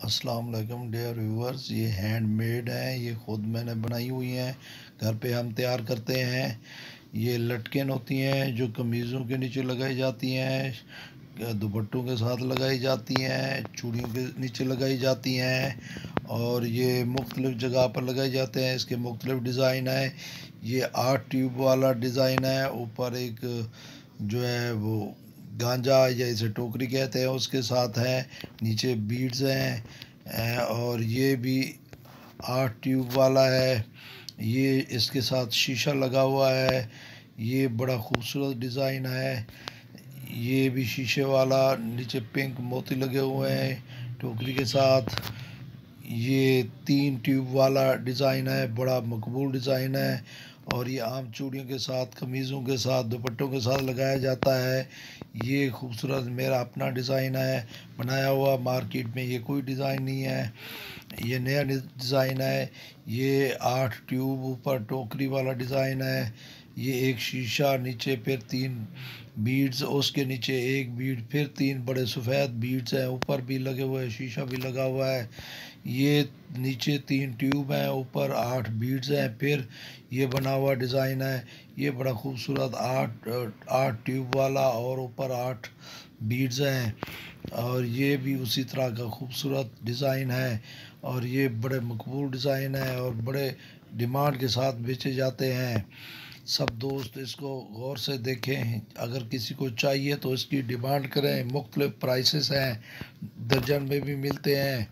अस्सलाम वालेकुम dear viewers. ये हैंडमेड है, ये ख़ुद मैंने बनाई हुई हैं, घर पे हम तैयार करते हैं। ये लटकन होती हैं जो कमीज़ों के नीचे लगाई जाती हैं, दुपट्टों के साथ लगाई जाती हैं, चूड़ियों के नीचे लगाई जाती हैं और ये मुख्तलिफ़ जगह पर लगाए जाते हैं। इसके मुख्तलिफ़ डिज़ाइन है। ये 8 ट्यूब वाला डिज़ाइन है। ऊपर एक जो है वो गांजा या इसे टोकरी कहते हैं उसके साथ है, नीचे बीड्स हैं और ये भी 8 ट्यूब वाला है। ये इसके साथ शीशा लगा हुआ है। ये बड़ा खूबसूरत डिज़ाइन है। ये भी शीशे वाला, नीचे पिंक मोती लगे हुए हैं टोकरी के साथ। ये 3 ट्यूब वाला डिज़ाइन है, बड़ा मकबूल डिज़ाइन है और ये आम चूड़ियों के साथ, कमीज़ों के साथ, दुपट्टों के साथ लगाया जाता है। ये खूबसूरत मेरा अपना डिज़ाइन है, बनाया हुआ, मार्केट में ये कोई डिज़ाइन नहीं है, ये नया डिज़ाइन है। ये 8 ट्यूब ऊपर टोकरी वाला डिज़ाइन है। ये एक शीशा, नीचे फिर 3 बीड्स, उसके नीचे एक बीड, फिर 3 बड़े सफ़ेद बीड्स हैं, ऊपर भी लगे हुए हैं, शीशा भी लगा हुआ है। ये नीचे 3 ट्यूब हैं, ऊपर 8 बीड्स हैं, फिर ये बना हुआ डिज़ाइन है। ये बड़ा खूबसूरत 8 ट्यूब वाला और ऊपर 8 बीड्स हैं और ये भी उसी तरह का खूबसूरत डिज़ाइन है और ये बड़े मकबूल डिज़ाइन है और बड़े डिमांड के साथ बेचे जाते हैं। सब दोस्त इसको गौर से देखें, अगर किसी को चाहिए तो इसकी डिमांड करें। मुख्तलिफ़ प्राइसेस हैं, दर्जन में भी मिलते हैं।